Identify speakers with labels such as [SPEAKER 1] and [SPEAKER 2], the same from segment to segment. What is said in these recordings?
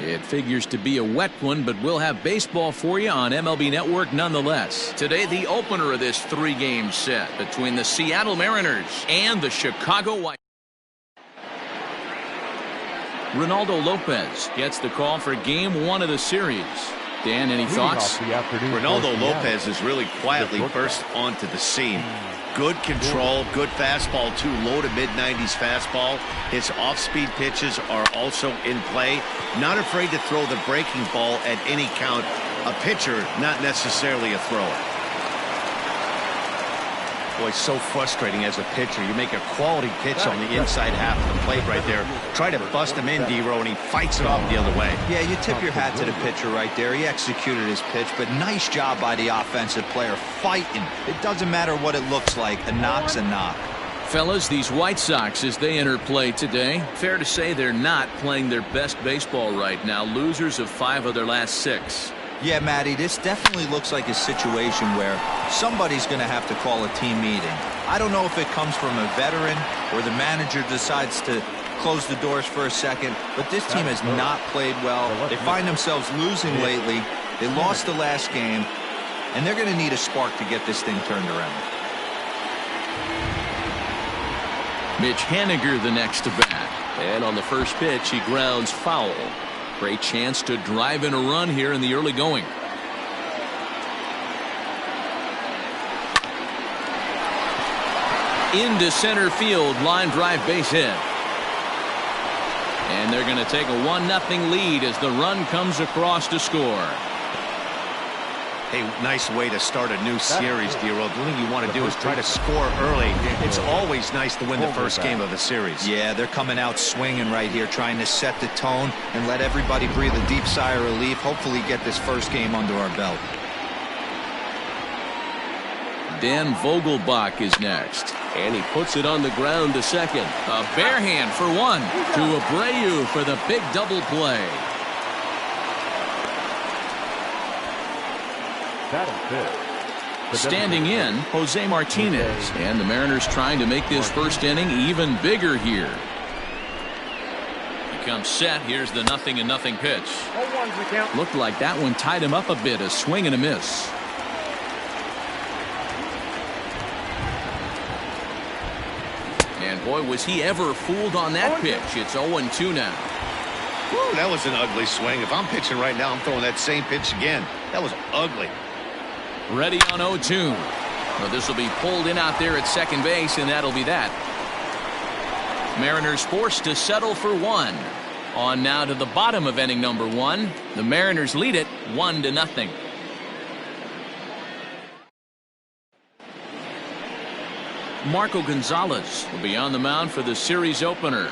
[SPEAKER 1] It figures to be a wet one, but we'll have baseball for you on MLB Network nonetheless. Today, the opener of this three-game set between the Seattle Mariners and the Chicago White Sox. Ronaldo Lopez gets the call for game one of the series. Dan, any thoughts?
[SPEAKER 2] Ronaldo Lopez has really quietly burst onto the scene. Good control, good fastball too, low to mid-90s fastball. His off-speed pitches are also in play. Not afraid to throw the breaking ball at any count. A pitcher, not necessarily a thrower. Boy, so frustrating as a pitcher. You make a quality pitch on the inside half of the plate right there. Try to bust him in, D-Row, and he fights it off the other way.
[SPEAKER 3] Yeah, you tip your hat to the pitcher right there. He executed his pitch, but nice job by the offensive player fighting. It doesn't matter what it looks like. A knock's a knock.
[SPEAKER 1] Fellas, these White Sox, as they enter play today, fair to say they're not playing their best baseball right now. Losers of 5 of their last 6.
[SPEAKER 3] Yeah, Matty, this definitely looks like a situation where somebody's going to have to call a team meeting. I don't know if it comes from a veteran or the manager decides to close the doors for a second, but this team has not played well. They find themselves losing lately. They lost the last game, and they're going to need a spark to get this thing turned around.
[SPEAKER 1] Mitch Haniger the next to bat. And on the first pitch, he grounds foul. Great chance to drive in a run here in the early going. Into center field, line drive, base hit. And they're going to take a 1-0 lead as the run comes across to score.
[SPEAKER 2] Hey, nice way to start a new series, D-Row. The thing you want to do is try to score early. It's always nice to win the first game of a series.
[SPEAKER 3] Yeah, they're coming out swinging right here, trying to set the tone and let everybody breathe a deep sigh of relief. Hopefully get this first game under our belt.
[SPEAKER 1] Dan Vogelbach is next. And he puts it on the ground to second. A bare hand for one to Abreu for the big double play. Standing in, Jose Martinez. And the Mariners trying to make this first inning even bigger here. He comes set. Here's the 0-0 pitch. Looked like that one tied him up a bit. A swing and a miss. And boy, was he ever fooled on that pitch. It's 0-2 now.
[SPEAKER 2] Woo, that was an ugly swing. If I'm pitching right now, I'm throwing that same pitch again. That was ugly.
[SPEAKER 1] Ready on 0-2. Well, this will be pulled in out there at second base, and that'll be that. Mariners forced to settle for 1. On now to the bottom of inning number 1. The Mariners lead it 1-0. Marco Gonzalez will be on the mound for the series opener.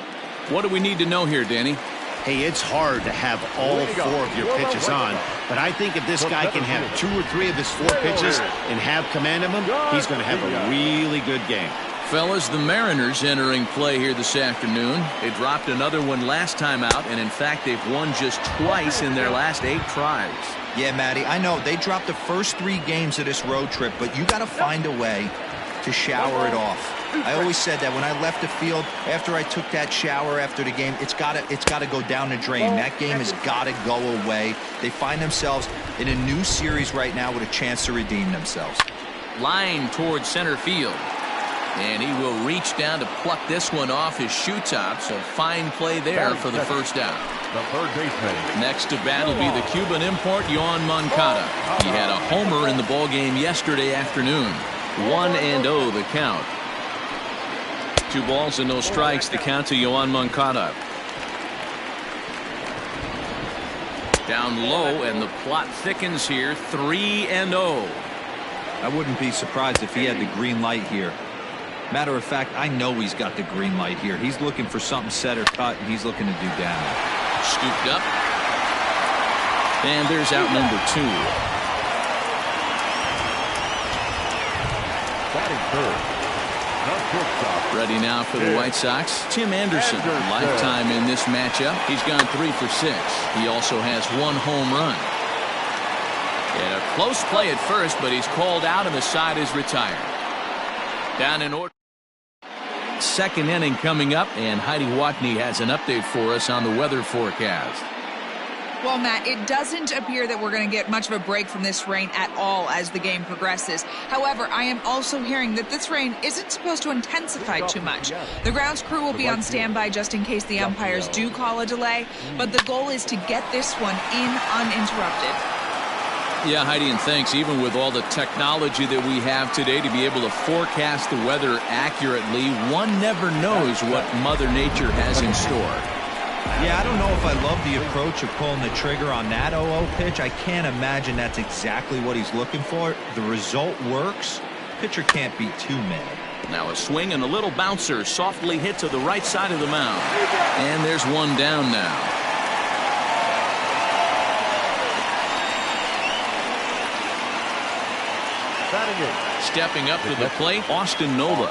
[SPEAKER 1] What do we need to know here, Danny?
[SPEAKER 2] Hey, it's hard to have all 4 of your pitches on, but I think if this guy can have 2 or 3 of his 4 pitches and have command of them, he's going to have a really good game.
[SPEAKER 1] Fellas, the Mariners entering play here this afternoon. They dropped another one last time out, and in fact, they've won just twice in their last 8 tries.
[SPEAKER 3] Yeah, Matty, I know they dropped the first 3 games of this road trip, but you got to find a way to shower it off. I always said that when I left the field after I took that shower after the game, it's got to go down the drain. That game has got to go away. They find themselves in a new series right now with a chance to redeem themselves.
[SPEAKER 1] Line towards center field. And he will reach down to pluck this one off his shoe top. So fine play there for the first out.
[SPEAKER 4] The third baseman.
[SPEAKER 1] Next to bat will be the Cuban import, Yoan Moncada. He had a homer in the ballgame yesterday afternoon. 1-0 the count. 2 balls and no strikes, the count to Yoan Moncada. Down low, and the plot thickens here. 3-0.
[SPEAKER 3] I wouldn't be surprised if he had the green light here. Matter of fact, I know he's got the green light here. He's looking for something set or cut, and he's looking to do damage.
[SPEAKER 1] Scooped up. And there's out number 2.
[SPEAKER 4] Batting third.
[SPEAKER 1] Ready now for the White Sox, Tim Anderson. Lifetime in this matchup. He's gone 3 for 6. He also has 1 home run. And a close play at first, but he's called out and the side is retired. Down in order. Second inning coming up, and Heidi Watney has an update for us on the weather forecast.
[SPEAKER 5] Well, Matt, it doesn't appear that we're going to get much of a break from this rain at all as the game progresses. However, I am also hearing that this rain isn't supposed to intensify too much. The grounds crew will be on standby just in case the umpires do call a delay, but the goal is to get this one in uninterrupted.
[SPEAKER 1] Yeah, Heidi, and thanks. Even with all the technology that we have today to be able to forecast the weather accurately, one never knows what Mother Nature has in store.
[SPEAKER 3] Yeah, I don't know if I love the approach of pulling the trigger on that 0-0 pitch. I can't imagine that's exactly what he's looking for. The result works. Pitcher can't be too mad.
[SPEAKER 1] Now a swing and a little bouncer softly hit to the right side of the mound. And there's one down now. Stepping up to the plate, Austin Nola.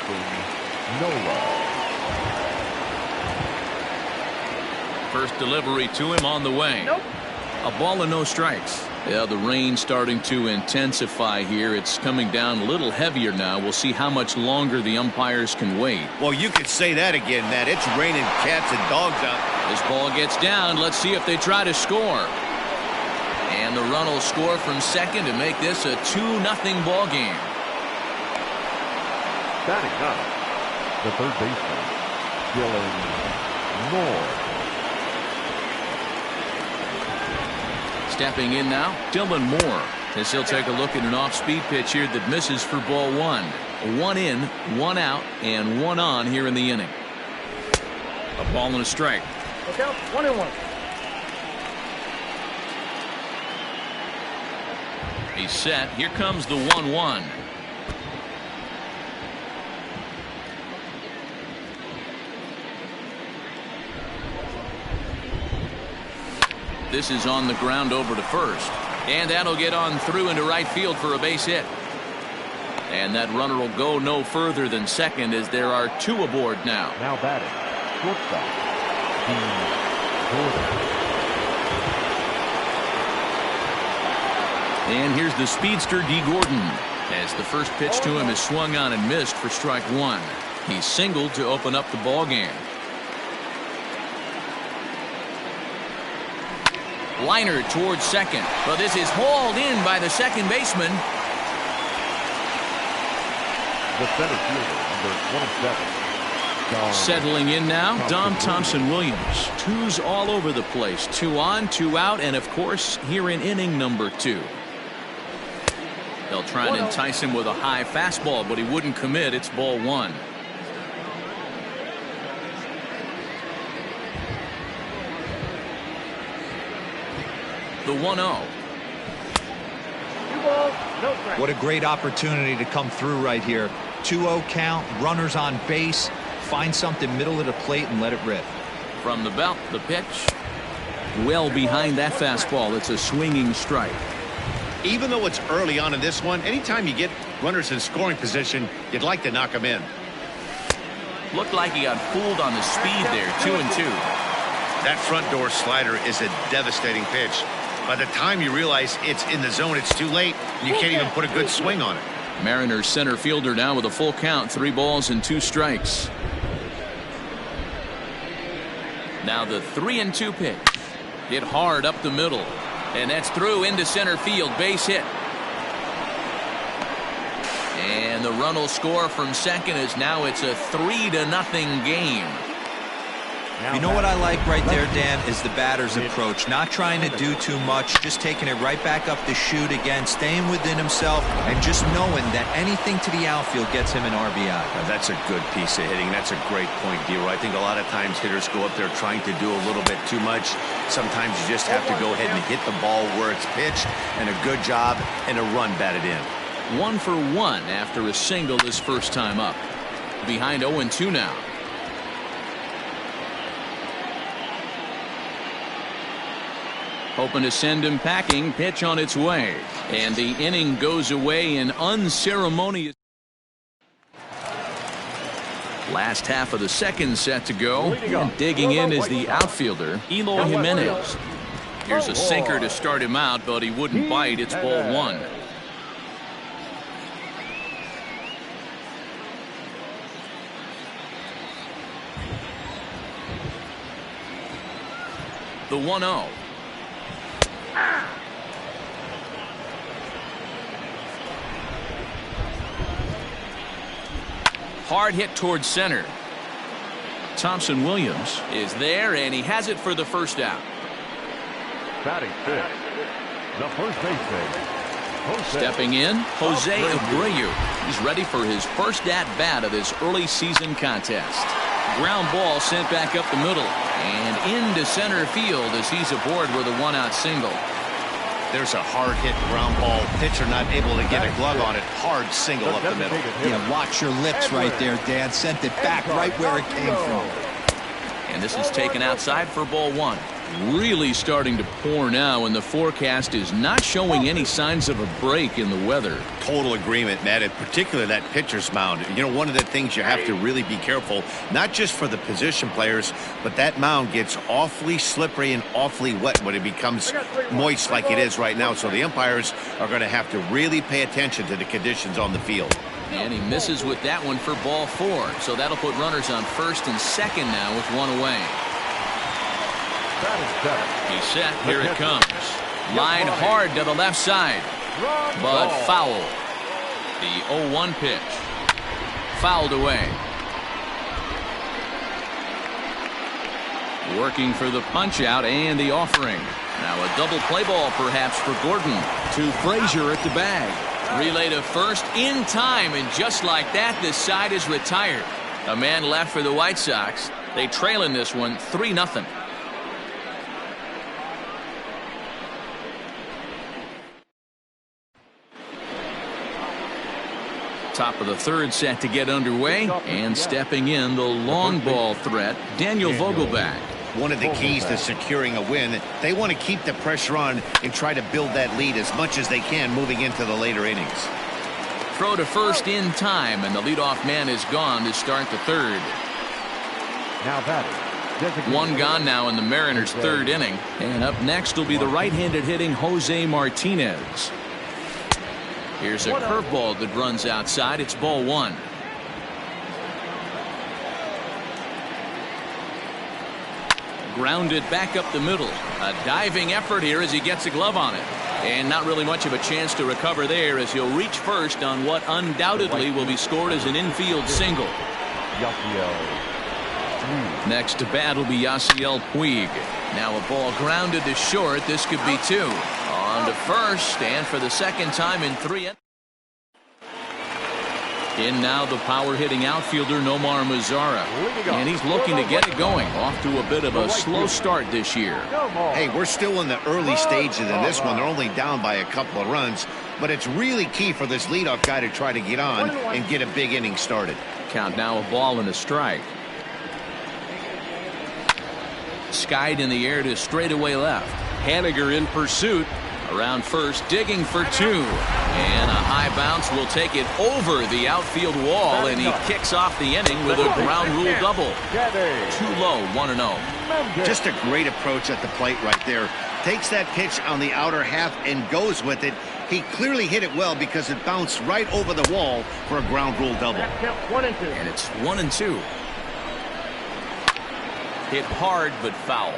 [SPEAKER 1] First delivery to him on the way. A ball and no strikes. Yeah, the rain starting to intensify here. It's coming down a little heavier now. We'll see how much longer the umpires can wait.
[SPEAKER 2] Well, you could say that again, Matt. It's raining cats and dogs out.
[SPEAKER 1] This ball gets down. Let's see if they try to score. And the run will score from second to make this a 2-0 ball game.
[SPEAKER 4] Batting up, the third baseman, Dylan Moore.
[SPEAKER 1] Stepping in now, Dylan Moore, as he'll take a look at an off-speed pitch here that misses for ball one. One in, one out, and one on here in the inning. A ball and a strike.
[SPEAKER 6] Look out, 1-1.
[SPEAKER 1] He's set. Here comes the 1-1. This is on the ground over to first. And that'll get on through into right field for a base hit. And that runner will go no further than second as there are two aboard now.
[SPEAKER 4] Now batting, shortstop, Dean Gordon.
[SPEAKER 1] And here's the speedster, D. Gordon, as the first pitch to him is swung on and missed for strike one. He singled to open up the ball game. Liner towards second, but this is hauled in by the second baseman.
[SPEAKER 4] The center fielder, number 27.
[SPEAKER 1] Settling in now, Dom Thompson-Williams. Twos all over the place. 2 on, 2 out, and of course, here in inning number 2. They'll try and entice him with a high fastball, but he wouldn't commit. It's ball one. The 1-0.
[SPEAKER 3] What a great opportunity to come through right here. 2-0 count, runners on base. Find something middle of the plate and let it rip.
[SPEAKER 1] From the belt, the pitch. Well behind that fastball. It's a swinging strike.
[SPEAKER 2] Even though it's early on in this one, anytime you get runners in scoring position, you'd like to knock them in.
[SPEAKER 1] Looked like he got fooled on the speed there. 2-2.
[SPEAKER 2] That front door slider is a devastating pitch. By the time you realize it's in the zone, it's too late. You can't even put a good swing on it.
[SPEAKER 1] Mariners center fielder now with a full count. 3 balls and 2 strikes. Now the 3-2 pitch. Hit hard up the middle. And that's through into center field. Base hit. And the run will score from second as now it's a 3-0 game.
[SPEAKER 3] You know what I like right there, Dan, is the batter's approach. Not trying to do too much, just taking it right back up the chute again, staying within himself, and just knowing that anything to the outfield gets him an RBI.
[SPEAKER 2] Now, that's a good piece of hitting. That's a great point, D-Roy. I think a lot of times hitters go up there trying to do a little bit too much. Sometimes you just have to go ahead and hit the ball where it's pitched, and a good job and a run batted in.
[SPEAKER 1] 1 for 1 after a single his first time up. Behind 0-2 now. Hoping to send him packing. Pitch on its way. And the inning goes away in unceremonious. Last half of the second set to go. And digging in is the outfielder, Eloy Jimenez. Here's a sinker to start him out, but he wouldn't bite. It's ball one. The 1-0. Hard hit towards center. Thompson Williams is there, and he has it for the first out.
[SPEAKER 4] Batting fifth, the first baseman, Jose.
[SPEAKER 1] Stepping in, Jose Abreu. He's ready for his first at-bat of this early season contest. Ground ball sent back up the middle and into center field as he's aboard with a one-out single.
[SPEAKER 2] There's a hard hit ground ball. Pitcher not able to get a glove on it. Hard single up the middle.
[SPEAKER 3] Yeah, watch your lips right there, Dan. Sent it back right where it came from.
[SPEAKER 1] And this is taken outside for ball one. Really starting to pour now, and the forecast is not showing any signs of a break in the weather.
[SPEAKER 2] Total agreement, Matt, and particularly that pitcher's mound. You know, one of the things you have to really be careful, not just for the position players, but that mound gets awfully slippery and awfully wet when it becomes moist like it is right now. So the umpires are going to have to really pay attention to the conditions on the field.
[SPEAKER 1] And he misses with that one for ball four. So that'll put runners on first and second now with one away. He's set. Here it comes. Line hard to the left side. But foul. The 0-1 pitch. Fouled away. Working for the punch out and the offering. Now a double play ball perhaps for Gordon. To Frazier at the bag. Relay to first in time, and just like that, this side is retired. A man left for the White Sox. They trail in this one 3-0. Top of the third set to get underway, and stepping in the long ball threat, Daniel Vogelbach.
[SPEAKER 2] One of the keys to securing a win, they want to keep the pressure on and try to build that lead as much as they can moving into the later innings.
[SPEAKER 1] Throw to first in time, and the leadoff man is gone to start the third.
[SPEAKER 4] Now batting.
[SPEAKER 1] One gone now in the Mariners' third inning, and up next will be the right-handed hitting Jose Martinez. Here's a curveball that runs outside. It's ball one. Grounded back up the middle. A diving effort here as he gets a glove on it. And not really much of a chance to recover there as he'll reach first on what undoubtedly will be scored as an infield single. Next to bat will be Yasiel Puig. Now a ball grounded to short. This could be two. On to first, and for the second time in 3. In now the power-hitting outfielder Nomar Mazara. And he's looking to get it going. Off to a bit of a slow start this year.
[SPEAKER 2] Hey, we're still in the early stages in this one. They're only down by a couple of runs. But it's really key for this leadoff guy to try to get on and get a big inning started.
[SPEAKER 1] Count now a ball and a strike. Skied in the air to straightaway left. Haniger in pursuit. Around first, digging for two. And a high bounce will take it over the outfield wall, and he kicks off the inning with a ground rule double. Too low, 1-0.
[SPEAKER 2] Just a great approach at the plate right there. Takes that pitch on the outer half and goes with it. He clearly hit it well because it bounced right over the wall for a ground rule double.
[SPEAKER 1] And it's 1-2. Hit hard but foul.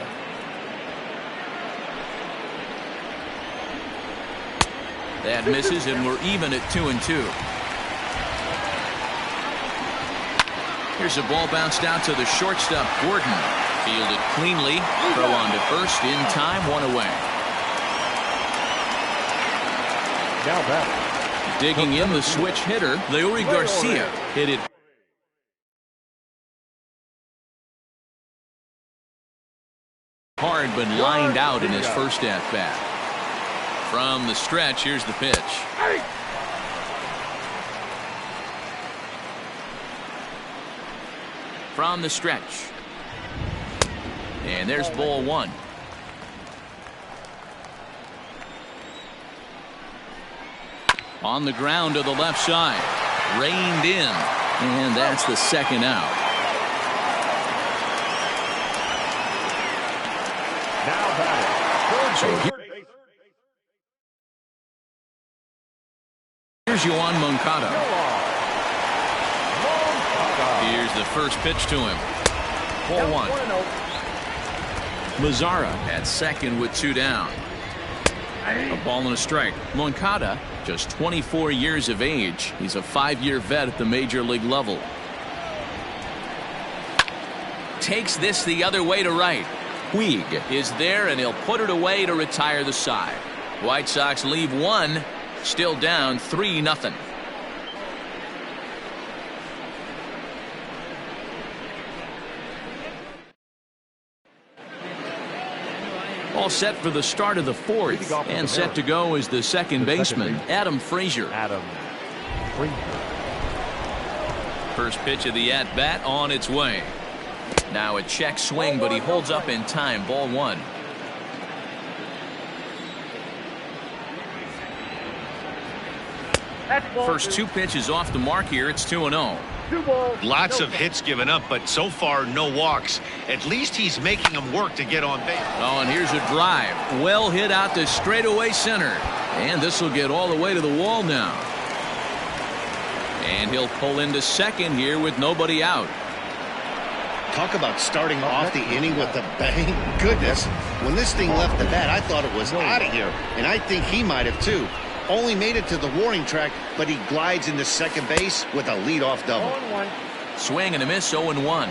[SPEAKER 1] That misses, and we're even at 2-2. Here's a ball bounced out to the shortstop, Gordon. Fielded cleanly. Throw on to first in time, one away.
[SPEAKER 4] Now batting.
[SPEAKER 1] Digging in the switch hitter, Leury Garcia. Hit it hard but lined out in his first at-bat. From the stretch, here's the pitch. From the stretch. And there's ball one. On the ground to the left side. Reined in. And that's the second out.
[SPEAKER 4] Now batting.
[SPEAKER 1] So here's Yoan Moncada. Here's the first pitch to him. Ball one. Mazara at second with two down. A ball and a strike. Moncada, just 24 years of age. He's a 5-year vet at the major league level. takes this the other way to right. Puig is there, and he'll put it away to retire the side. White Sox leave one, still down 3-0. All set for the start of the fourth, and set to go is the second baseman, Adam Frazier. First pitch of the at-bat on its way. Now a check swing, but he holds up in time. Ball one. First two pitches off the mark here. It's 2-0.
[SPEAKER 2] Lots of hits given up, but so far no walks. At least he's making them work to get on base.
[SPEAKER 1] Oh, and here's a drive. Well hit out to straightaway center. And this will get all the way to the wall now. And he'll pull into second here with nobody out.
[SPEAKER 2] Talk about starting off the inning with a bang. Goodness, when this thing left the bat, I thought it was out of here. And I think he might have too. Only made it to the warning track, but he glides into second base with a leadoff double.
[SPEAKER 1] Swing and a miss, 0-1.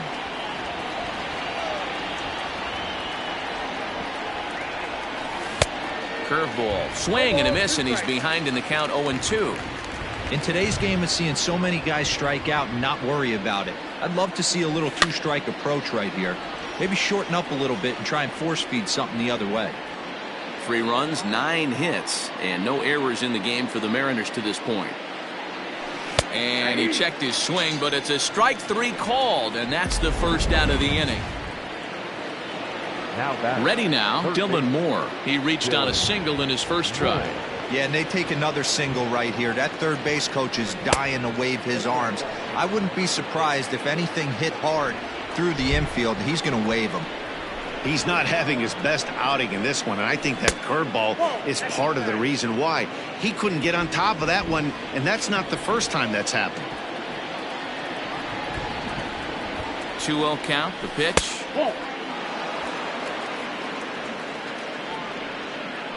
[SPEAKER 1] Curveball, swing and a miss, and he's behind in the count, 0-2.
[SPEAKER 3] In today's game, it's seeing so many guys strike out and not worry about it. I'd love to see a little two-strike approach right here. Maybe shorten up a little bit and try and force feed something the other way.
[SPEAKER 1] 3 runs, 9 hits, and no errors in the game for the Mariners to this point. And he checked his swing, but it's a strike 3 called, and that's the first out of the inning. Ready now, Dylan Moore. He reached on a single in his first try.
[SPEAKER 3] Yeah, and they take another single right here. That third base coach is dying to wave his arms. I wouldn't be surprised if anything hit hard through the infield. He's going to wave them.
[SPEAKER 2] He's not having his best outing in this one, and I think that curveball is part of the reason why. He couldn't get on top of that one, and that's not the first time that's happened.
[SPEAKER 1] 2-0 count, the pitch.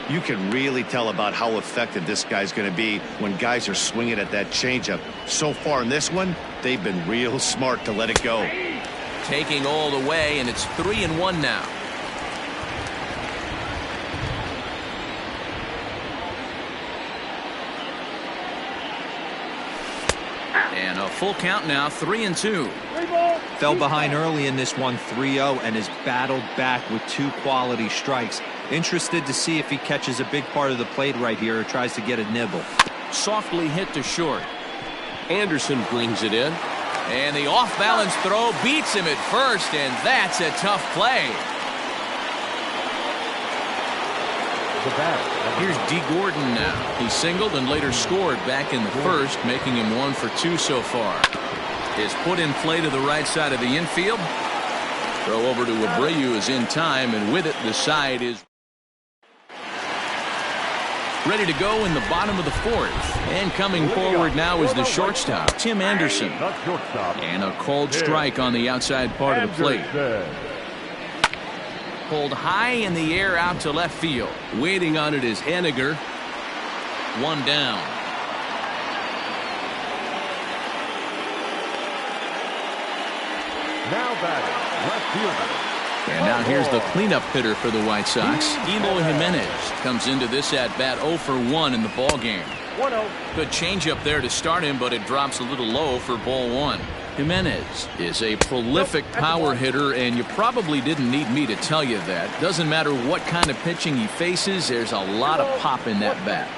[SPEAKER 2] You can really tell about how effective this guy's going to be when guys are swinging at that changeup. So far in this one, they've been real smart to let it go.
[SPEAKER 1] Taking all the way, and it's 3-1 now. And a full count now, 3-2.
[SPEAKER 3] Fell behind early in this one, 3-0, and has battled back with 2 quality strikes. Interested to see if he catches a big part of the plate right here or tries to get a nibble.
[SPEAKER 1] Softly hit to short. Anderson brings it in. And the off-balance throw beats him at first, and that's a tough play. Here's D. Gordon now. He singled and later scored back in the first, making him 1 for 2 so far. Is put in play to the right side of the infield. Throw over to Abreu is in time, and with it, the side is ready to go in the bottom of the fourth. And coming forward now is the shortstop, Tim Anderson. And a cold strike on the outside part of the plate. Pulled high in the air out to left field. Waiting on it is Henniger. 1 down.
[SPEAKER 4] Now batting, left fielder.
[SPEAKER 1] And now here's the cleanup hitter for the White Sox. Eloy Jimenez comes into this at-bat 0 for 1 in the ball game. Good changeup there to start him, but it drops a little low for ball 1. Jimenez is a prolific power hitter, and you probably didn't need me to tell you that. Doesn't matter what kind of pitching he faces, there's a lot of pop in that bat.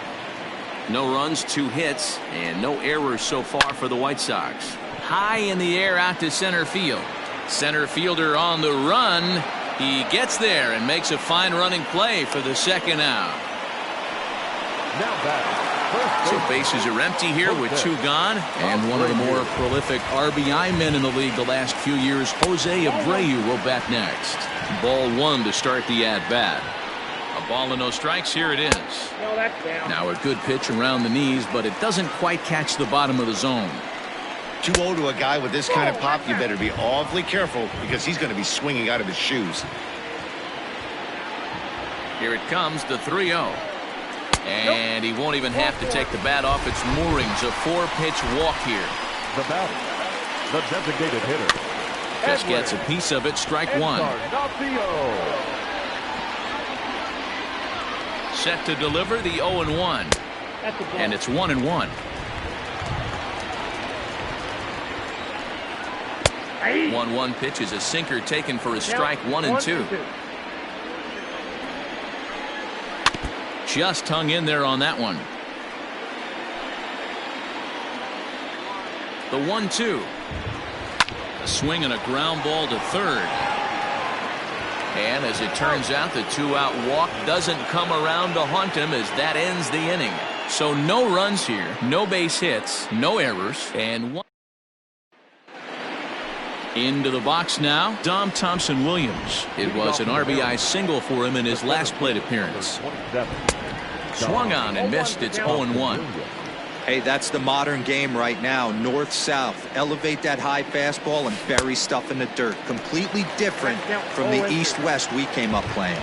[SPEAKER 1] No runs, 2 hits, and no errors so far for the White Sox. High in the air out to center field. Center fielder on the run. He gets there and makes a fine running play for the second out. So bases are empty here with 2 gone, and one of the more prolific RBI men in the league the last few years, Jose Abreu, will bat next. Ball 1 to start the at-bat. A ball and no strikes. Here it is. Now a good pitch around the knees, but it doesn't quite catch the bottom of the zone.
[SPEAKER 2] 2-0 to a guy with this kind of pop, you better be awfully careful because he's going to be swinging out of his shoes.
[SPEAKER 1] Here it comes, the 3-0. And he won't even have to take the bat off its moorings. A 4-pitch walk here.
[SPEAKER 4] The batter, the designated hitter,
[SPEAKER 1] Just gets a piece of it. Strike one. Set to deliver the 0-1. And it's 1-1. 1-1 pitch is a sinker taken for a strike. 1-2. Just hung in there on that one. The 1-2. A swing and a ground ball to third. And as it turns out, the 2-out walk doesn't come around to haunt him as that ends the inning. So no runs here, no base hits, no errors, and one. Into the box now, Dom Thompson-Williams. It was an RBI single for him in his last plate appearance. Swung on and missed. It's 0-1.
[SPEAKER 3] Hey, that's the modern game right now. North-south. Elevate that high fastball and bury stuff in the dirt. Completely different from the east-west we came up playing.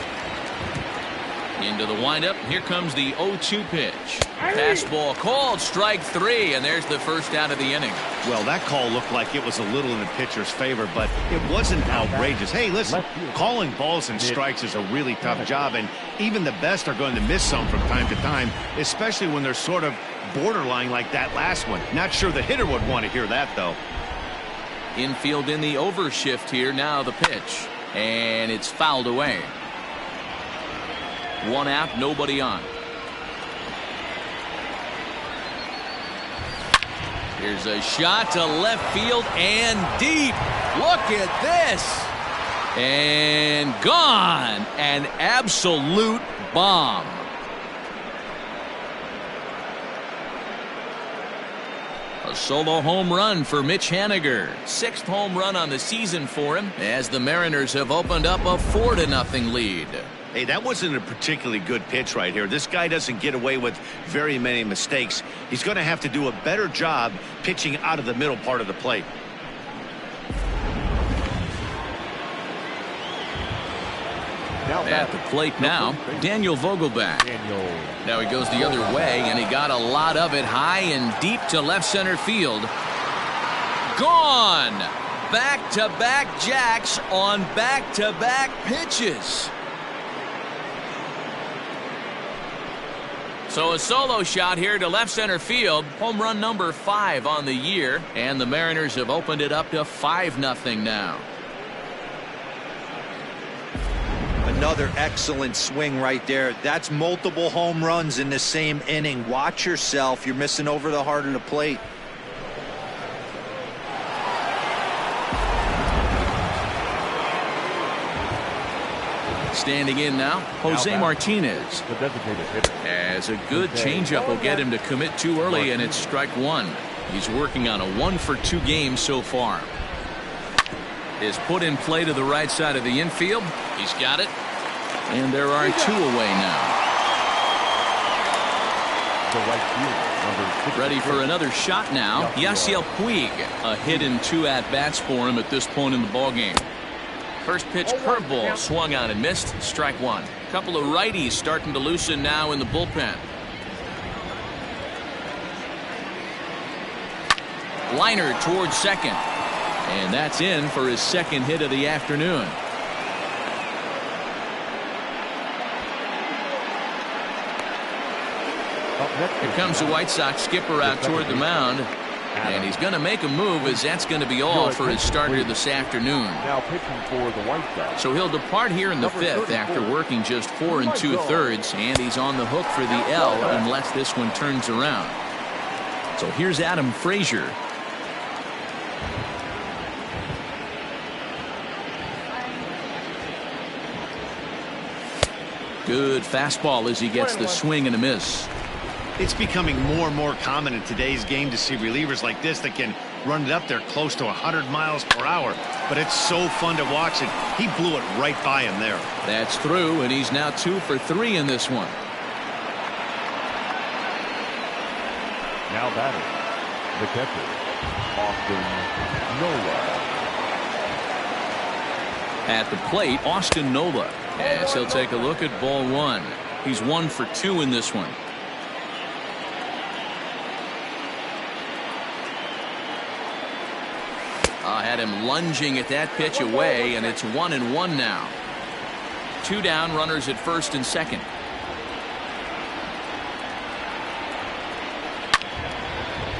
[SPEAKER 1] Into the windup. Here comes the 0-2 pitch. Fastball called. Strike three. And there's the first out of the inning.
[SPEAKER 2] Well, that call looked like it was a little in the pitcher's favor, but it wasn't outrageous. Hey, listen, calling balls and strikes is a really tough job, and even the best are going to miss some from time to time, especially when they're sort of borderline like that last one. Not sure the hitter would want to hear that, though.
[SPEAKER 1] Infield in the overshift here. Now the pitch. And it's fouled away. 1 out, nobody on. Here's a shot to left field and deep. Look at this. And gone. An absolute bomb. A solo home run for Mitch Haniger. 6th home run on the season for him as the Mariners have opened up a 4-0 lead.
[SPEAKER 2] Hey, that wasn't a particularly good pitch right here. This guy doesn't get away with very many mistakes. He's going to have to do a better job pitching out of the middle part of the plate.
[SPEAKER 1] At the plate now, Daniel Vogelbach. Now he goes the other way, and he got a lot of it high and deep to left center field. Gone! Back-to-back jacks on back-to-back pitches. So a solo shot here to left center field. Home run number 5 on the year, and the Mariners have opened it up to 5-0 now.
[SPEAKER 3] Another excellent swing right there. That's multiple home runs in the same inning. Watch yourself. You're missing over the heart of the plate.
[SPEAKER 1] Standing in now, Jose Martinez. As a good changeup will get him to commit too early, and it's strike one. He's working on a 1-for-2 game so far. Is put in play to the right side of the infield. He's got it. And there are 2 away now. Ready for another shot now. Yasiel Puig. A hit and 2 at-bats for him at this point in the ballgame. First pitch curveball swung on and missed. Strike one. Couple of righties starting to loosen now in the bullpen. Liner towards second. And that's in for his second hit of the afternoon. Here comes the White Sox skipper out toward the mound. And he's going to make a move, as that's going to be all for his starter this afternoon.
[SPEAKER 4] Now pitching for the White Sox.
[SPEAKER 1] So he'll depart here in the 5th after working just 4 2/3, and he's on the hook for the L unless this one turns around. So here's Adam Frazier. Good fastball as he gets the swing and a miss.
[SPEAKER 2] It's becoming more and more common in today's game to see relievers like this that can run it up there close to 100 miles per hour. But it's so fun to watch it. He blew it right by him there.
[SPEAKER 1] That's through, and he's now 2 for 3 in this one.
[SPEAKER 4] Now batting, the catcher, Austin Nola.
[SPEAKER 1] At the plate, Austin Nola, as he'll take a look at ball 1. He's 1 for 2 in this one. had him lunging at that pitch away, and it's 1-1 now. 2 down, runners at first and second.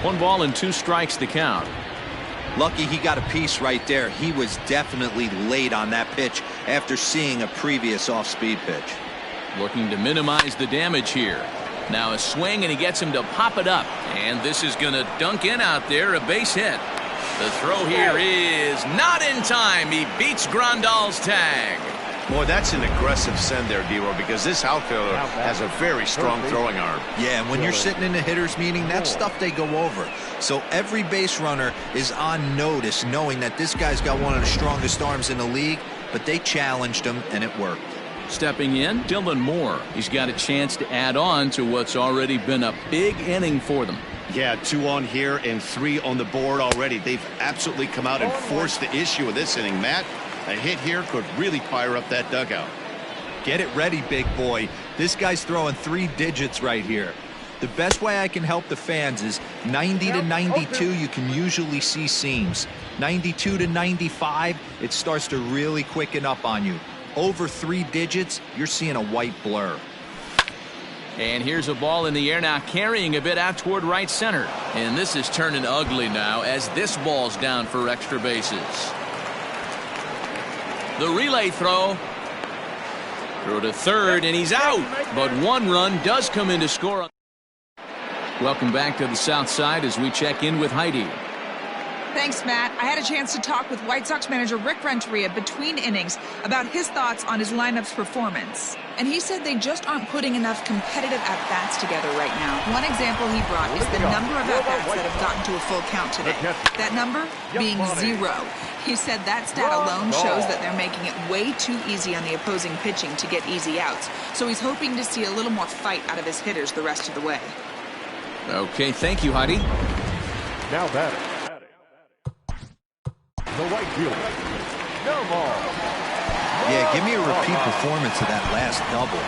[SPEAKER 1] One ball and 2 strikes to count.
[SPEAKER 3] Lucky he got a piece right there. He was definitely late on that pitch after seeing a previous off-speed pitch.
[SPEAKER 1] Looking to minimize the damage here. Now a swing, and he gets him to pop it up. And this is going to dunk in out there, a base hit. The throw here is not in time. He beats Grandal's tag.
[SPEAKER 2] Boy, that's an aggressive send there, D-Roy, because this outfielder has a very strong throwing arm.
[SPEAKER 3] Yeah, and when you're sitting in a hitter's meeting, that's stuff they go over. So every base runner is on notice, knowing that this guy's got one of the strongest arms in the league, but they challenged him, and it worked.
[SPEAKER 1] Stepping in, Dylan Moore. He's got a chance to add on to what's already been a big inning for them.
[SPEAKER 2] Yeah, 2 on here and 3 on the board already. They've absolutely come out and forced the issue of this inning. Matt, a hit here could really fire up that dugout.
[SPEAKER 3] Get it ready, big boy. This guy's throwing 3 digits right here. The best way I can help the fans is 90 to 92, you can usually see seams. 92 to 95, it starts to really quicken up on you. Over 3 digits, you're seeing a white blur.
[SPEAKER 1] And here's a ball in the air now, carrying a bit out toward right center. And this is turning ugly now as this ball's down for extra bases. The relay throw. Throw to third, and he's out. But 1 run does come in to score. Welcome back to the South Side as we check in with Heidi.
[SPEAKER 5] Thanks, Matt. I had a chance to talk with White Sox manager Rick Renteria between innings about his thoughts on his lineup's performance. And he said they just aren't putting enough competitive at-bats together right now. One example he brought is the number of at-bats that have gotten to a full count today. That number being 0. He said that stat alone shows that they're making it way too easy on the opposing pitching to get easy outs. So he's hoping to see a little more fight out of his hitters the rest of the way.
[SPEAKER 1] Okay, thank you, Heidi.
[SPEAKER 4] Now batting. The right fielder, no ball.
[SPEAKER 3] Yeah, give me a repeat performance of that last double.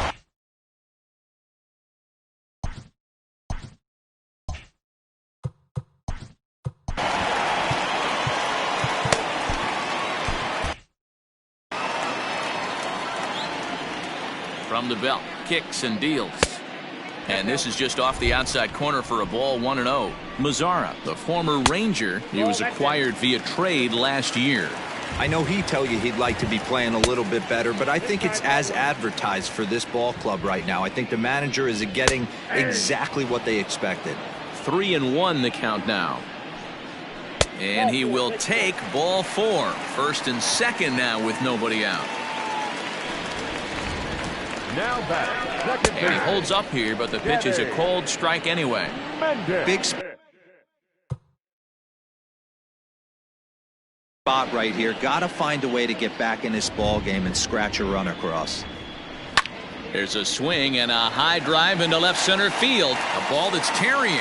[SPEAKER 1] From the belt, kicks and deals. And this is just off the outside corner for a ball, 1-0. Mazara, the former Ranger, he was acquired via trade last year.
[SPEAKER 3] I know he'd tell you he'd like to be playing a little bit better, but I think it's as advertised for this ball club right now. I think the manager is getting exactly what they expected.
[SPEAKER 1] 3-1 the count now. And he will take ball 4. First and second now with nobody out.
[SPEAKER 4] Now back.
[SPEAKER 1] And he holds up here, but the pitch is a cold strike anyway.
[SPEAKER 3] Big spot right here. Got to find a way to get back in this ball game and scratch a run across.
[SPEAKER 1] There's a swing and a high drive into left center field. A ball that's carrying.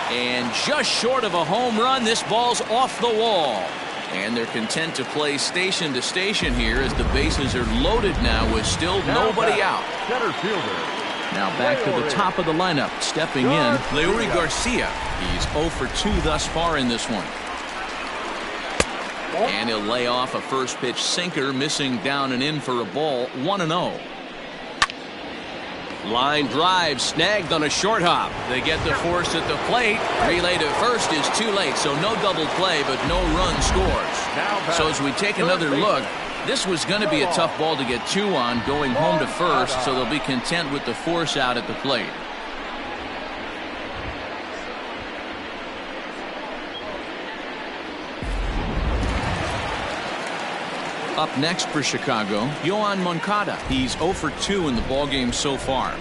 [SPEAKER 1] And just short of a home run, this ball's off the wall. And they're content to play station to station here as the bases are loaded now with still nobody out.
[SPEAKER 4] Center fielder.
[SPEAKER 1] Now back to the top of the lineup. Stepping in, Leury Garcia. He's 0 for 2 thus far in this one. And he'll lay off a first pitch sinker, missing down and in for a ball, 1-0. Line drive snagged on a short hop. They get the force at the plate. Relay to first is too late, so no double play, but no run scores. So as we take another look, this was going to be a tough ball to get 2 on going home to first, so they'll be content with the force out at the plate. Up next for Chicago, Yoan Moncada. He's 0 for 2 in the ballgame so far.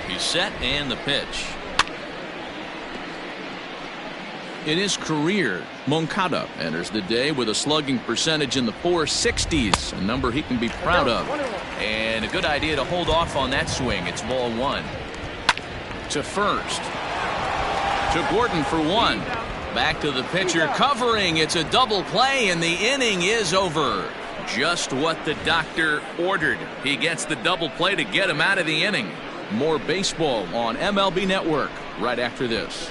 [SPEAKER 1] He's set and the pitch. In his career, Moncada enters the day with a slugging percentage in the 460s, a number he can be proud of. And a good idea to hold off on that swing. It's ball 1. To first. To Gordon for 1. Back to the pitcher covering. It's a double play and the inning is over. Just what the doctor ordered. He gets the double play to get him out of the inning. More baseball on MLB Network right after this.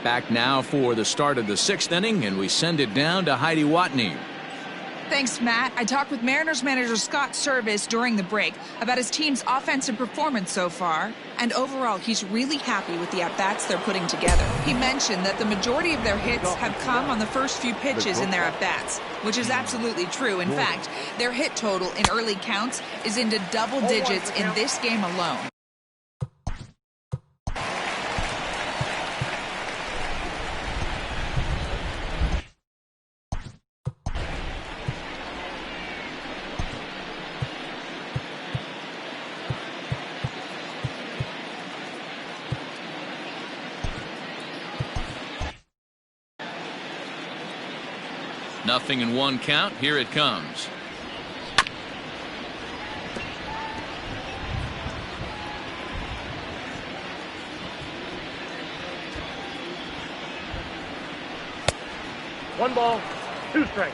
[SPEAKER 1] Back now for the start of the 6th inning, and we send it down to Heidi Watney.
[SPEAKER 5] Thanks, Matt. I talked with Mariners manager Scott Service during the break about his team's offensive performance so far, and overall, he's really happy with the at-bats they're putting together. He mentioned that the majority of their hits have come on the first few pitches in their at-bats, which is absolutely true. In fact, their hit total in early counts is into double digits in this game alone.
[SPEAKER 1] Nothing in 1 count. Here it comes.
[SPEAKER 4] One ball, 2 strikes.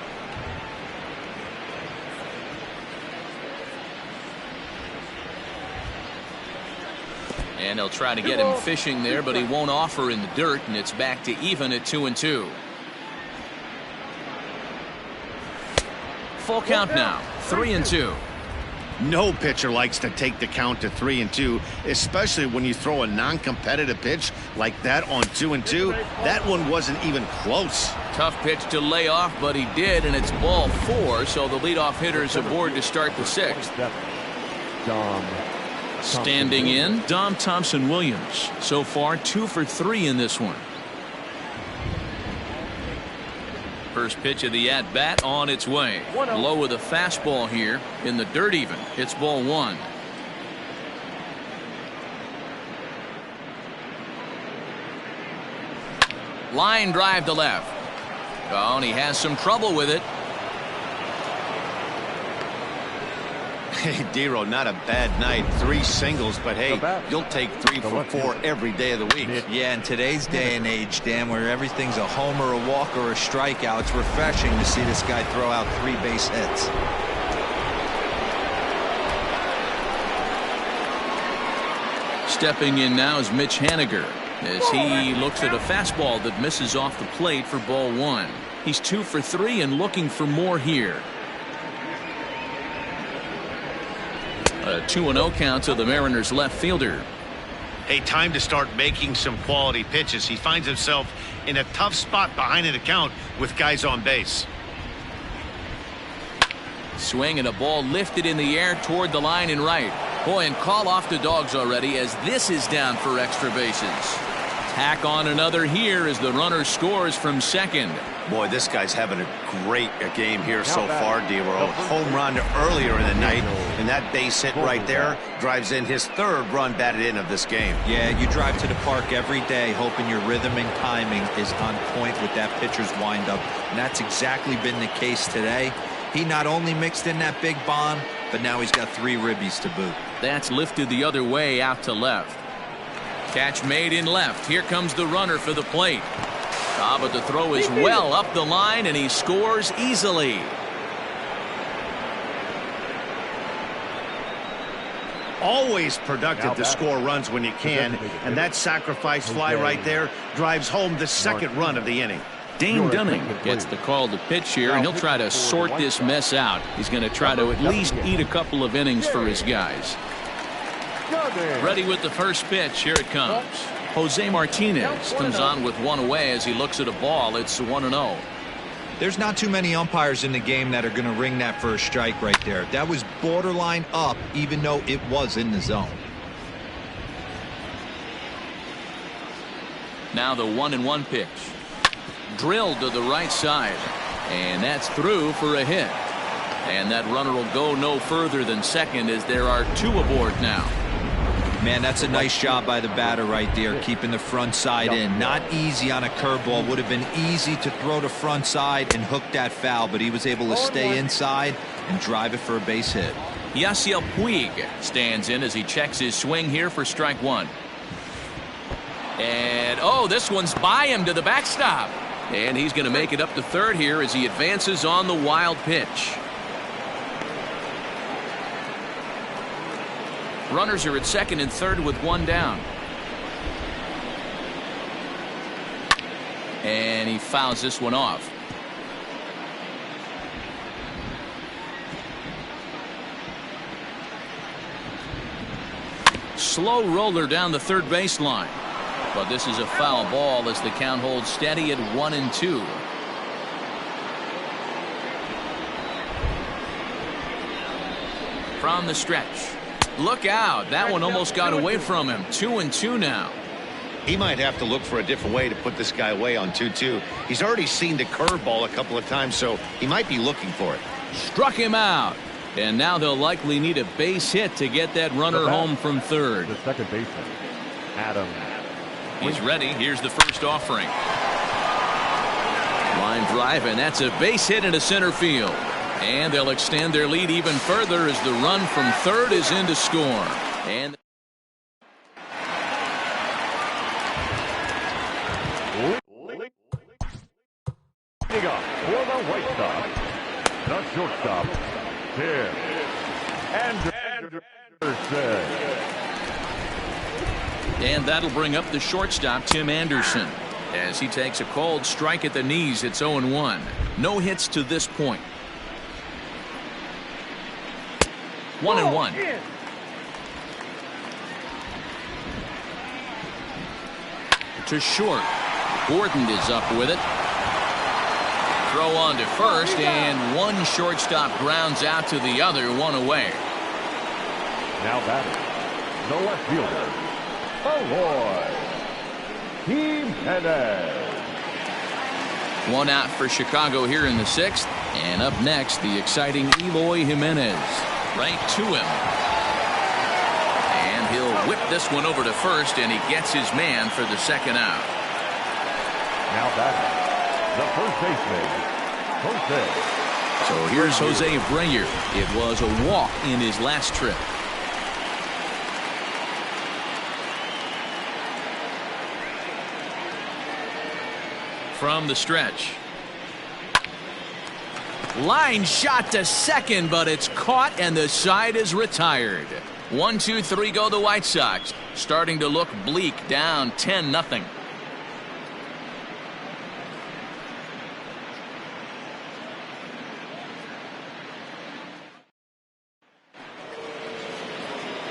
[SPEAKER 1] And they'll try to get him fishing there, but he won't offer in the dirt, and it's back to even at 2-2. Full count now, 3-2.
[SPEAKER 2] No pitcher likes to take the count to 3-2, especially when you throw a non-competitive pitch like that on 2-2. That one wasn't even close.
[SPEAKER 1] Tough pitch to lay off, but he did, and it's ball 4, so the leadoff hitter's aboard to start the 6th. Standing in, Dom Thompson-Williams. So far, 2 for 3 in this one. First pitch of the at-bat on its way. Low with a fastball here in the dirt even. It's ball 1. Line drive to left. Oh, and he has some trouble with it.
[SPEAKER 2] Hey, Dero, not a bad night. 3 singles, but hey, you'll take 3 for 4 every day of the week.
[SPEAKER 3] Yeah, in today's day and age, Dan, where everything's a homer, a walk, or a strikeout, it's refreshing to see this guy throw out 3 base hits.
[SPEAKER 1] Stepping in now is Mitch Haniger as he looks at a fastball that misses off the plate for ball 1. He's 2 for 3 and looking for more here. A 2-0 count to the Mariners left fielder.
[SPEAKER 2] Hey, time to start making some quality pitches. He finds himself in a tough spot behind an account with guys on base.
[SPEAKER 1] Swing and a ball lifted in the air toward the line and right. Boy, and call off the dogs already as this is down for extra bases. Tack on another here as the runner scores from second.
[SPEAKER 2] Boy, this guy's having a great game here so far, D-Roll. Home run earlier in the night, and that base hit right there drives in his 3rd run batted in of this game.
[SPEAKER 3] Yeah, you drive to the park every day hoping your rhythm and timing is on point with that pitcher's windup, and that's exactly been the case today. He not only mixed in that big bomb, but now he's got 3 ribbies to boot.
[SPEAKER 1] That's lifted the other way out to left. Catch made in left. Here comes the runner for the plate. But the throw is well up the line, and he scores easily.
[SPEAKER 2] Always productive to score runs when you can, and that sacrifice fly right there drives home the 2nd run of the inning.
[SPEAKER 1] Dane Dunning gets the call to pitch here, and he'll try to sort this mess out. He's going to try to at least eat a couple of innings for his guys. Ready with the first pitch. Here it comes. Jose Martinez comes on with 1 away as he looks at a ball. It's 1-0.
[SPEAKER 3] There's not too many umpires in the game that are going to ring that first strike right there. That was borderline up, even though it was in the zone.
[SPEAKER 1] Now the 1-1 pitch. Drilled to the right side. And that's through for a hit. And that runner will go no further than second as there are 2 aboard now.
[SPEAKER 3] Man, that's a nice job by the batter right there, keeping the front side in. Not easy on a curveball. Would have been easy to throw the front side and hook that foul, but he was able to stay inside and drive it for a base hit.
[SPEAKER 1] Yasiel Puig stands in as he checks his swing here for strike 1. And, oh, this one's by him to the backstop. And he's going to make it up to third here as he advances on the wild pitch. Runners are at second and third with 1 down. And he fouls this one off. Slow roller down the third baseline. But this is a foul ball as the count holds steady at 1-2. From the stretch. Look out. That one almost got away from him. 2-2 now.
[SPEAKER 2] He might have to look for a different way to put this guy away on 2-2. He's already seen the curveball a couple of times, so he might be looking for it.
[SPEAKER 1] Struck him out. And now they'll likely need a base hit to get that runner home from third.
[SPEAKER 4] The second baseman, Adam.
[SPEAKER 1] He's ready. Here's the first offering. Line drive, and that's a base hit into center field. And they'll extend their lead even further as the run from third is in to score. And
[SPEAKER 4] Leading up for the White Sox, the shortstop, Tim Anderson.
[SPEAKER 1] And that'll bring up the shortstop, Tim Anderson. As he takes a cold strike at the knees, it's 0-1. No hits to this point. 1-1. To short. Gordon is up with it. Throw on to first, and one shortstop grounds out to the other, one away.
[SPEAKER 4] Now batting, the left fielder, Eloy Jimenez.
[SPEAKER 1] One out for Chicago here in the sixth. And up next, the exciting Eloy Jimenez. Right to him. And he'll whip this one over to first, and he gets his man for the second out.
[SPEAKER 4] Now batting, the first baseman, Jose.
[SPEAKER 1] So here's Jose Abreu. It was a walk in his last trip. From the stretch. Line shot to second, but it's caught and the side is retired. 1-2-3 go the White Sox. Starting to look bleak, down 10-0.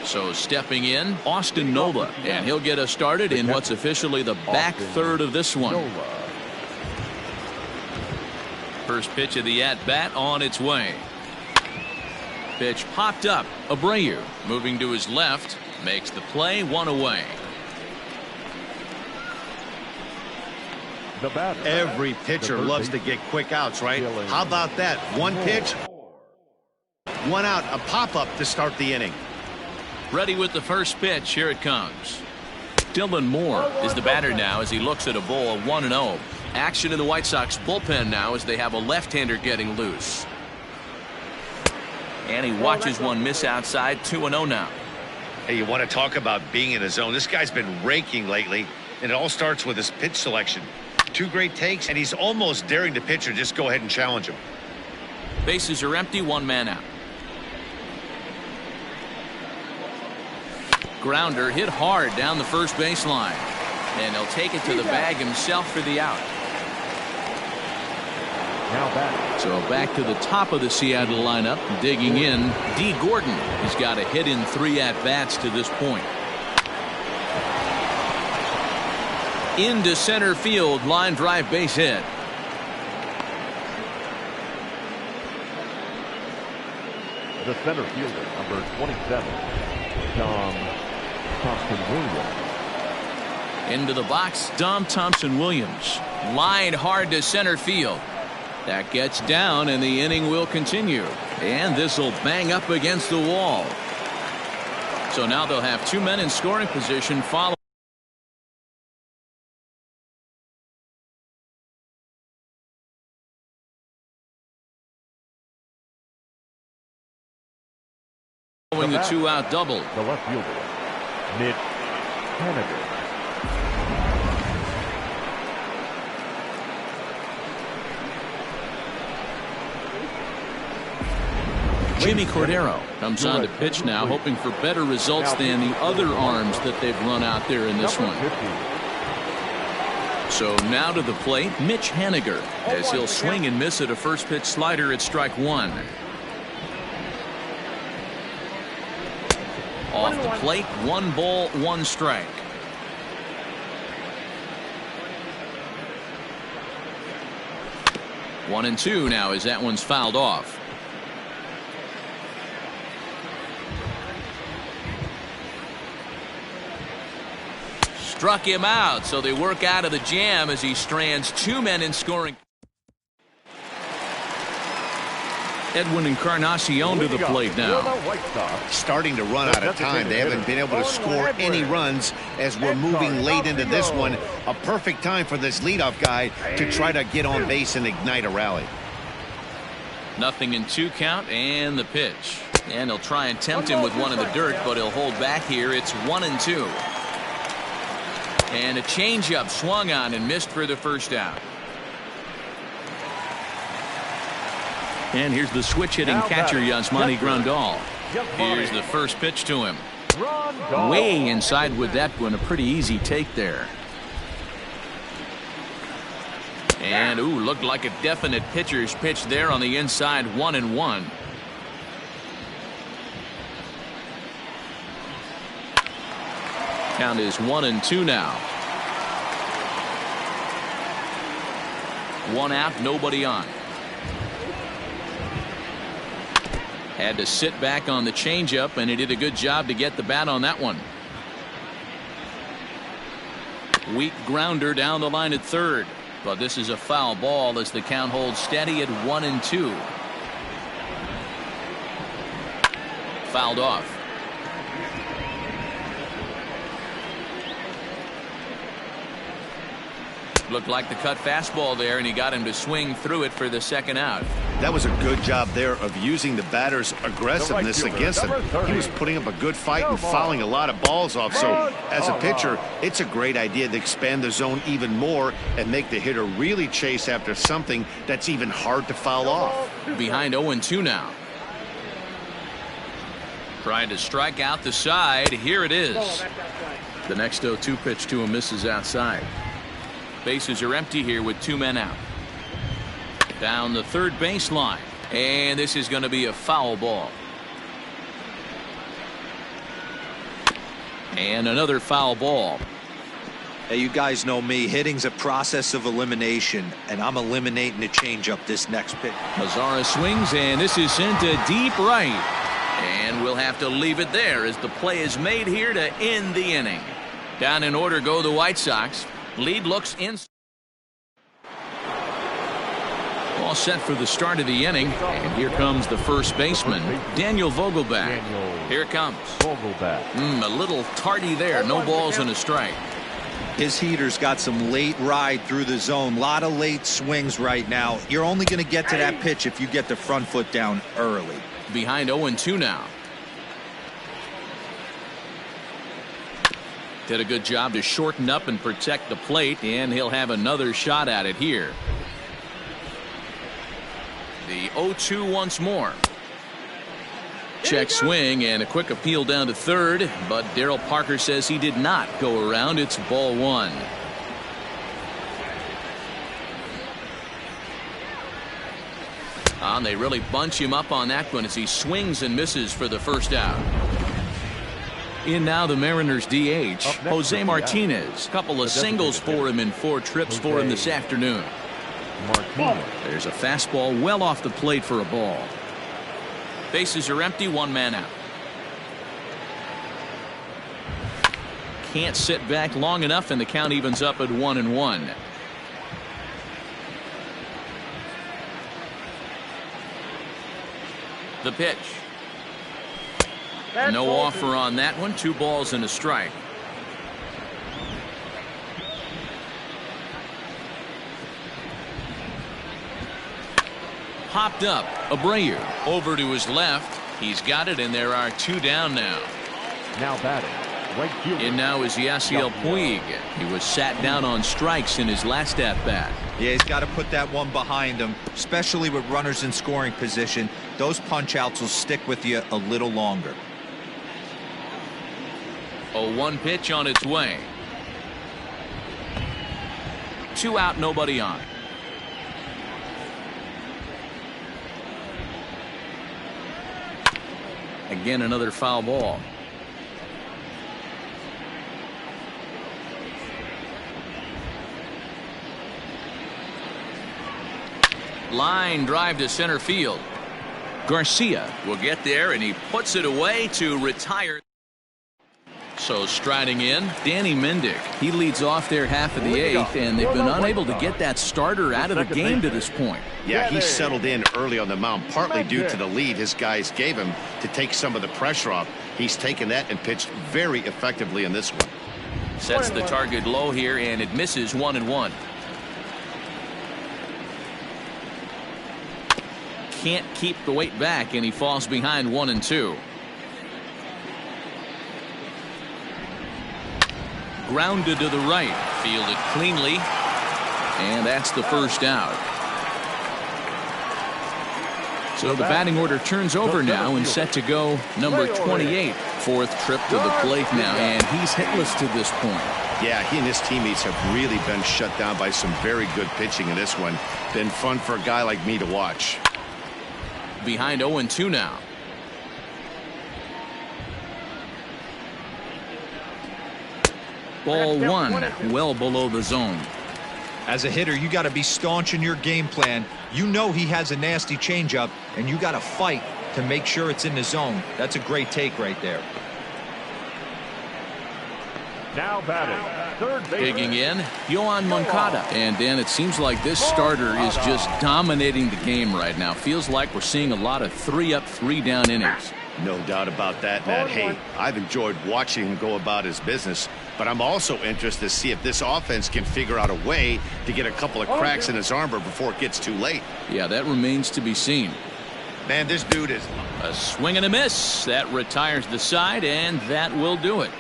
[SPEAKER 1] So stepping in, Austin Nola, and he'll get us started in what's officially the back third of this one. First pitch of the at-bat on its way. Pitch popped up. Abreu moving to his left, makes the play, one away.
[SPEAKER 2] Every pitcher loves to get quick outs, right? How about that? One pitch, one out, a pop-up to start the inning.
[SPEAKER 1] Ready with the first pitch. Here it comes. Dylan Moore is the batter now as he looks at a ball 1-0. Action in the White Sox bullpen now as they have a left-hander getting loose. And he watches one miss outside. 2-0 now.
[SPEAKER 2] Hey, you want to talk about being in a zone? This guy's been raking lately, and it all starts with his pitch selection. Two great takes, and he's almost daring the pitcher just go ahead and challenge him.
[SPEAKER 1] Bases are empty, one man out. Grounder hit hard down the first baseline. And he'll take it to the bag himself for the out.
[SPEAKER 4] Now back.
[SPEAKER 1] So back to the top of the Seattle lineup, digging in, Dee Gordon. He's got a hit in 3 at-bats to this point. Into center field, line drive base hit.
[SPEAKER 4] The center fielder, number 27, Dom Thompson-Williams.
[SPEAKER 1] Into the box, Dom Thompson-Williams. Line hard to center field. That gets down, and the inning will continue. And this will bang up against the wall. So now they'll have 2 men in scoring position following the 2-out double.
[SPEAKER 4] The left fielder, Mitch Haniger.
[SPEAKER 1] Jimmy Cordero comes on to pitch now, hoping for better results than the other arms that they've run out there in this one. So now to the plate, Mitch Haniger, as he'll swing and miss at a first pitch slider at strike one. Off the plate, 1 ball, 1 strike. One and two now as that one's fouled off. Struck him out, so they work out of the jam as he strands 2 men in scoring. Edwin Encarnacion to the plate now.
[SPEAKER 2] Starting to run out of time. They haven't been able to score any runs as we're moving late into this one. A perfect time for this leadoff guy to try to get on base and ignite a rally.
[SPEAKER 1] 0-2 count and the pitch. And he'll try and tempt him with one in the dirt, but he'll hold back here. It's 1-2. And a changeup swung on and missed for the first out. And here's the switch-hitting catcher, Yasmani Grandal. Here's the first pitch to him. Way inside with that one. A pretty easy take there. And, ooh, looked like a definite pitcher's pitch there on the inside. 1-1. Count is 1-2 now. 1 out, nobody on. Had to sit back on the changeup, and he did a good job to get the bat on that one. Weak grounder down the line at third, but this is a foul ball as the count holds steady at 1-2. Fouled off. Looked like the cut fastball there, and he got him to swing through it for the second out.
[SPEAKER 2] That was a good job there of using the batter's aggressiveness against him. He was putting up a good fight and fouling a lot of balls off. So as a pitcher, it's a great idea to expand the zone even more and make the hitter really chase after something that's even hard to foul off.
[SPEAKER 1] Behind 0-2 now. Trying to strike out the side. Here it is. The next 0-2 pitch to him misses outside. Bases are empty here with 2 men out. Down the third baseline, and this is going to be a foul ball. And another foul ball.
[SPEAKER 3] Hey, you guys know me. Hitting's a process of elimination, and I'm eliminating the changeup this next pitch.
[SPEAKER 1] Mazara swings, and this is sent to deep right. And we'll have to leave it there as the play is made here to end the inning. Down in order go the White Sox. Lead looks in. All set for the start of the inning, and here comes the first baseman, Daniel Vogelbach. Here it comes. A little tardy there. No balls and a strike.
[SPEAKER 3] His heater's got some late ride through the zone. A lot of late swings right now. You're only going to get to that pitch if you get the front foot down early.
[SPEAKER 1] Behind 0-2 now. Did a good job to shorten up and protect the plate, and he'll have another shot at it here. The 0-2 once more. Check swing and a quick appeal down to third, but Darryl Parker says he did not go around. It's ball 1. And they really bunch him up on that one as he swings and misses for the first out. In now the Mariners DH, Jose Martinez. Couple of singles for him in 4 trips for him this afternoon. There's a fastball well off the plate for a ball. Bases are empty, 1 man out. Can't sit back long enough, and the count evens up at 1-1. The pitch. No offer on that one. 2 balls and a strike. Popped up. Abreu over to his left. He's got it, and there are 2 down now.
[SPEAKER 4] Now batting.
[SPEAKER 1] In now is Yasiel Puig. He was sat down on strikes in his last at bat.
[SPEAKER 3] Yeah, he's got to put that one behind him, especially with runners in scoring position. Those punch outs will stick with you a little longer.
[SPEAKER 1] A 1 pitch on its way. 2 out, nobody on. Again, another foul ball. Line drive to center field. Garcia will get there, and he puts it away to retire. So striding in, Danny Mendick. He leads off their half of the 8th, and they've been unable to get that starter out of the game to this point.
[SPEAKER 2] Yeah, he settled in early on the mound, partly due to the lead his guys gave him to take some of the pressure off. He's taken that and pitched very effectively in this one.
[SPEAKER 1] Sets the target low here, and it misses 1-1. Can't keep the weight back, and he falls behind 1-2. Grounded to the right, fielded cleanly, and that's the first out. So the batting order turns over now and set to go number 28. 4th trip to the plate now, and he's hitless to this point.
[SPEAKER 2] Yeah, he and his teammates have really been shut down by some very good pitching in this one. Been fun for a guy like me to watch.
[SPEAKER 1] Behind 0-2 now. Ball 1, well below the zone.
[SPEAKER 3] As a hitter, you got to be staunch in your game plan. You know he has a nasty changeup, and you got to fight to make sure it's in the zone. That's a great take right there.
[SPEAKER 4] Now batting, third baseman.
[SPEAKER 1] Digging in, Yoan Moncada. And Dan, it seems like this starter is just dominating the game right now. Feels like we're seeing a lot of 3-up, 3-down innings.
[SPEAKER 2] No doubt about that, Matt. Hey, I've enjoyed watching him go about his business, but I'm also interested to see if this offense can figure out a way to get a couple of cracks in his armor before it gets too late.
[SPEAKER 1] Yeah, that remains to be seen.
[SPEAKER 2] Man, this dude is...
[SPEAKER 1] A swing and a miss. That retires the side, and that will do it.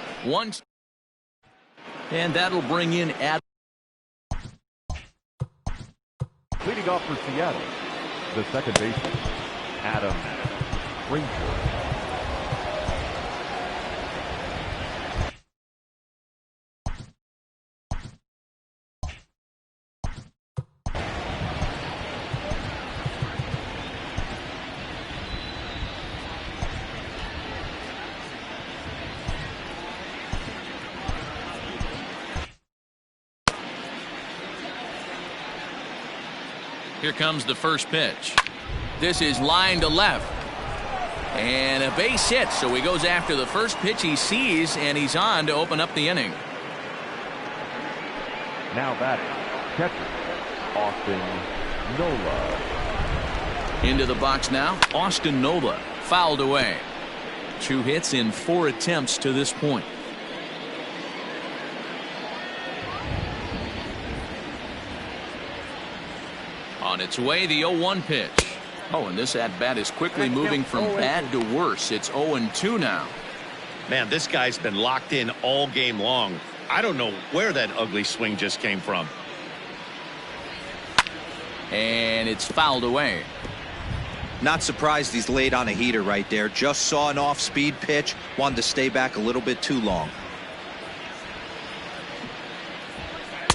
[SPEAKER 1] And that'll bring in Adam.
[SPEAKER 4] Leading off for Seattle, the second baseman, Adam Springfield.
[SPEAKER 1] Here comes the first pitch. This is line to left. And a base hit, so he goes after the first pitch he sees, and he's on to open up the inning.
[SPEAKER 4] Now batting, catcher, Austin Nola.
[SPEAKER 1] Into the box now, Austin Nola, fouled away. 2 hits in 4 attempts to this point. On its way, the 0-1 pitch. Oh, and this at-bat is quickly moving from bad to worse. It's 0-2 now.
[SPEAKER 2] Man, this guy's been locked in all game long. I don't know where that ugly swing just came from.
[SPEAKER 1] And it's fouled away.
[SPEAKER 3] Not surprised he's laid on a heater right there. Just saw an off-speed pitch. Wanted to stay back a little bit too long.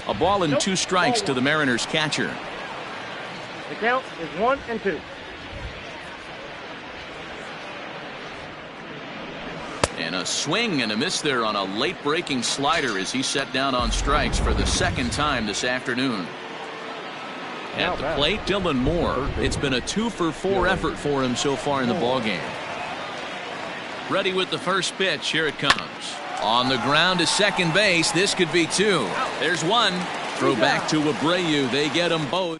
[SPEAKER 1] A ball and 2 strikes to the Mariners catcher.
[SPEAKER 6] The count is 1-2.
[SPEAKER 1] And a swing and a miss there on a late breaking slider as he set down on strikes for the 2nd time this afternoon. At the plate, Dylan Moore. It's been a 2-for-4 effort for him so far in the ballgame. Ready with the first pitch. Here it comes. On the ground to second base. This could be 2. There's 1. Throw back to Abreu. They get them both.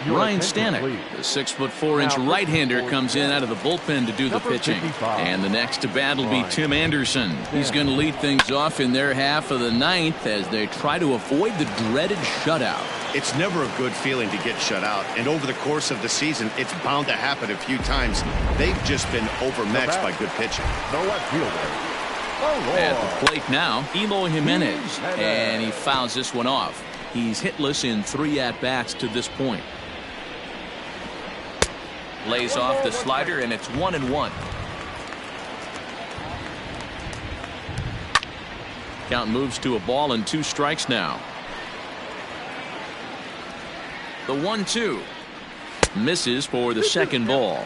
[SPEAKER 1] Ryan Stanek, the 6'4" right-hander, comes in out of the bullpen to do the pitching. And the next to bat will be Tim Anderson. He's going to lead things off in their half of the 9th as they try to avoid the dreaded shutout.
[SPEAKER 2] It's never a good feeling to get shut out, and over the course of the season, it's bound to happen a few times. They've just been overmatched by good pitching.
[SPEAKER 1] At the plate now, Eloy Jimenez, and he fouls this one off. He's hitless in 3 at-bats to this point. Lays off the slider, and it's 1-1. Count moves to a ball and 2 strikes now. The 1-2 misses for the second ball.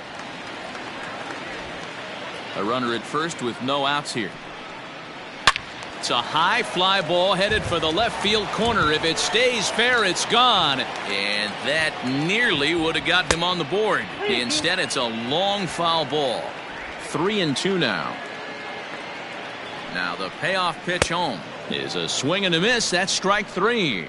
[SPEAKER 1] A runner at first with no outs here. It's a high fly ball headed for the left field corner. If it stays fair, it's gone. And that nearly would have gotten him on the board. Instead, it's a long foul ball. 3-2 now. Now the payoff pitch home is a swing and a miss. That's strike 3.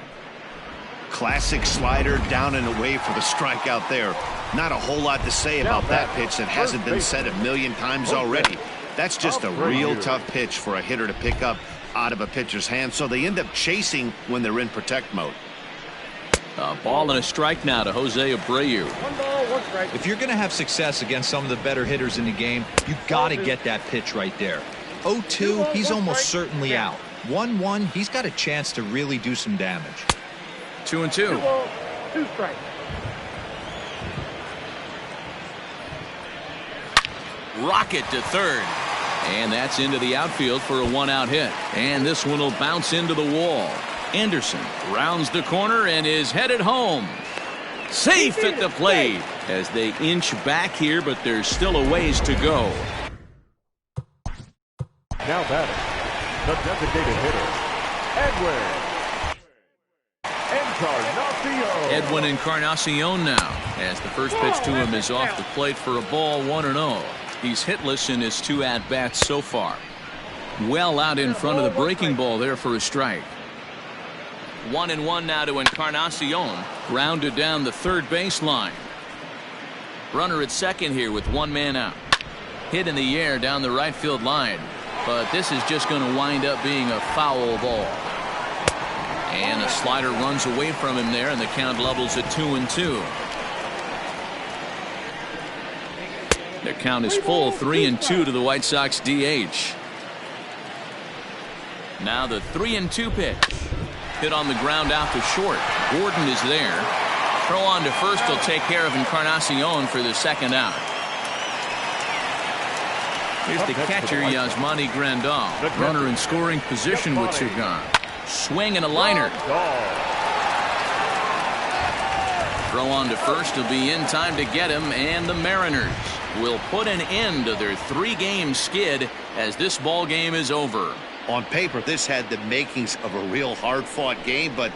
[SPEAKER 2] Classic slider down and away for the strikeout there. Not a whole lot to say about that pitch that hasn't been said a million times already. That's just a real tough pitch for a hitter to pick up out of a pitcher's hand, so they end up chasing when they're in protect mode.
[SPEAKER 1] A ball and a strike now to Jose Abreu.
[SPEAKER 6] 1 ball, 1 strike.
[SPEAKER 3] If you're going to have success against some of the better hitters in the game, you got to get that pitch right there. 0-2, he's almost certainly out. 1-1, he's got a chance to really do some damage.
[SPEAKER 1] 2-2.
[SPEAKER 6] 2 balls, 2 strikes.
[SPEAKER 1] Rocket to third. And that's into the outfield for a 1-out hit. And this one will bounce into the wall. Anderson rounds the corner and is headed home. Safe at the plate as they inch back here, but there's still a ways to go.
[SPEAKER 4] Now batting, the designated hitter, Encarnacion.
[SPEAKER 1] Edwin Encarnacion now, as the first pitch to him is off the plate for a ball, 1-0. He's hitless in his 2 at-bats so far. Well out in front of the breaking ball there for a strike. 1-1 now to Encarnacion. Grounded down the third baseline. Runner at second here with 1 man out. Hit in the air down the right field line. But this is just going to wind up being a foul ball. And a slider runs away from him there, and the count levels at 2-2. The count is full, 3-2 to the White Sox DH. Now the 3-2 pitch. Hit on the ground out to short. Gordon is there. Throw on to first will take care of Encarnacion for the second out. Here's the catcher, Yasmani Grandal. Runner in scoring position with Sugan. Swing and a liner. Throw on to first will be in time to get him, and the Mariners will put an end to their 3-game skid as this ball game is over.
[SPEAKER 2] On paper, this had the makings of a real hard-fought game, but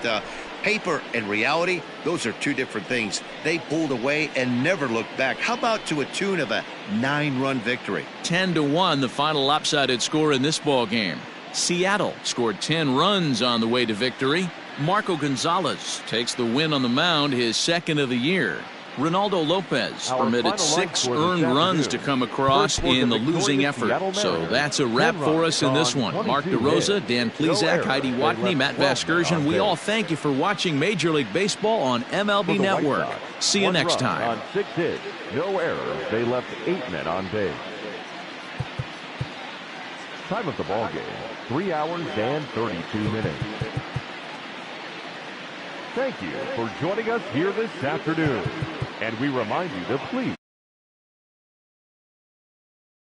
[SPEAKER 2] paper and reality, those are 2 different things. They pulled away and never looked back. How about to a tune of a 9-run victory?
[SPEAKER 1] 10-1, the final lopsided score in this ball game. Seattle scored 10 runs on the way to victory. Marco Gonzalez takes the win on the mound, his 2nd of the year. Ronaldo Lopez permitted 6 earned runs to come across in the losing effort. So that's a wrap for us in this one. Mark DeRosa, Dan Plesac, Heidi Watney, Matt Vasgersian, we all thank you for watching Major League Baseball on MLB Network. See you next time.
[SPEAKER 4] On 6 hits, no errors. They left 8 men on base. Time of the ball game, 3 hours and 32 minutes. Thank you for joining us here this afternoon. And we remind you to please